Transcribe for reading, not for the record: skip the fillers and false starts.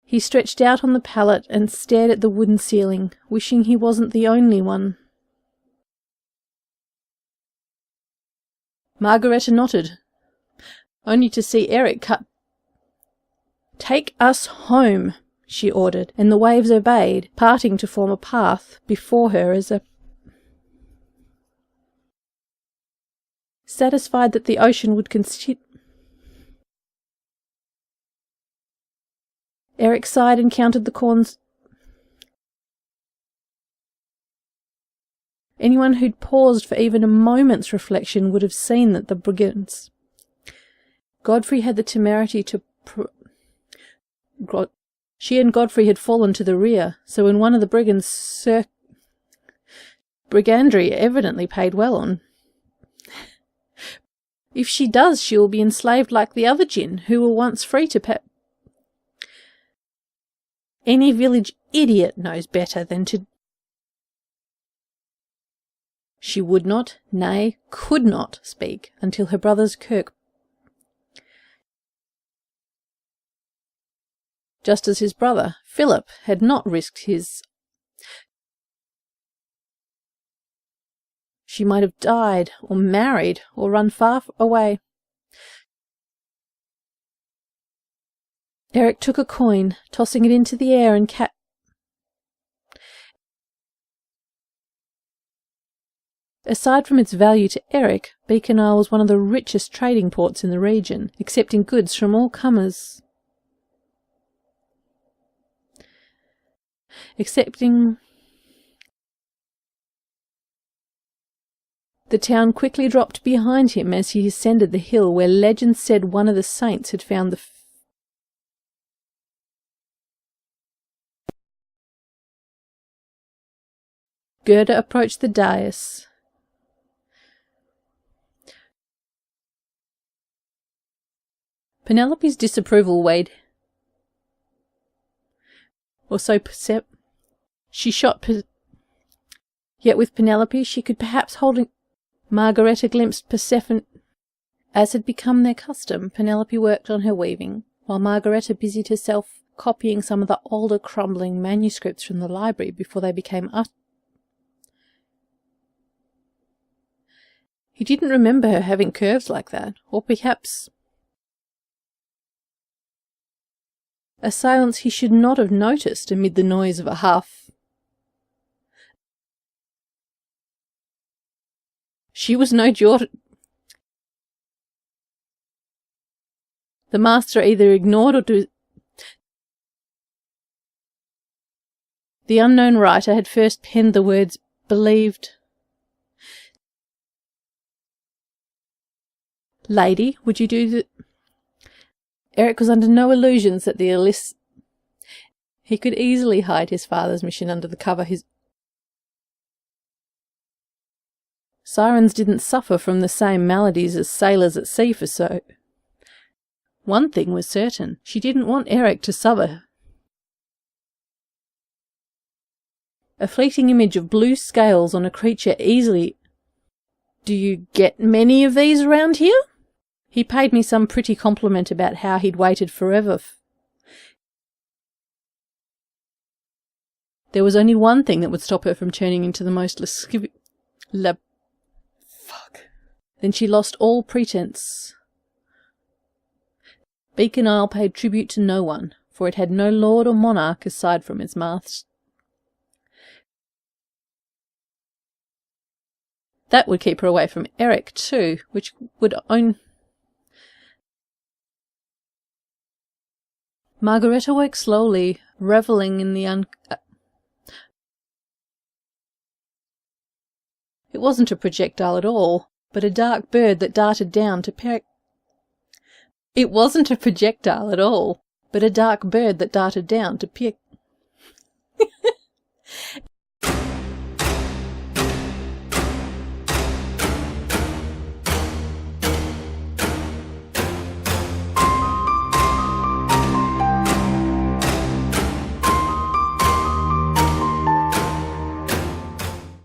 He stretched out on the pallet and stared at the wooden ceiling, wishing he wasn't the only one. Margareta nodded, only to see Eric cut. "Take us home," she ordered, and the waves obeyed, parting to form a path before her as a... Satisfied that the ocean would consider... Eric sighed and counted the corns. Anyone who'd paused for even a moment's reflection would have seen that the brigands... Godfrey had the temerity to... She and Godfrey had fallen to the rear, so when one of the brigands brigandry evidently paid well on. If she does, she will be enslaved like the other djinn, who were once free to pay. Any village idiot knows better than to... She would not, nay, could not speak until her brother's Kirk. Just as his brother, Philip, had not risked his... She might have died, or married, or run far away. Eric took a coin, tossing it into the air and Aside from its value to Eric, Beacon Isle was one of the richest trading ports in the region, accepting goods from all comers. The town quickly dropped behind him as he ascended the hill where legend said one of the saints had found the... Gerda approached the dais. Penelope's disapproval weighed. Or so she shot... Yet with Penelope she could perhaps hold... Margareta glimpsed Persephone. As had become their custom, Penelope worked on her weaving, while Margareta busied herself copying some of the older crumbling manuscripts from the library before they became He didn't remember her having curves like that, or perhaps a silence he should not have noticed amid the noise of a half... She was no Jordan. The master either ignored or The unknown writer had first penned the words believed. Lady, would you do the... Eric was under no illusions that the He could easily hide his father's mission under the cover his... Sirens didn't suffer from the same maladies as sailors at sea for so. One thing was certain, she didn't want Eric to suffer. A fleeting image of blue scales on a creature easily... Do you get many of these around here? He paid me some pretty compliment about how he'd waited forever. There was only one thing that would stop her from turning into the most lascivious... Then she lost all pretense. Beacon Isle paid tribute to no one, for it had no lord or monarch aside from its master. That would keep her away from Eric too, which would own... Margareta woke slowly, revelling in the It wasn't a projectile at all, but a dark bird that darted down to peck. It wasn't a projectile at all, but a dark bird that darted down to peck.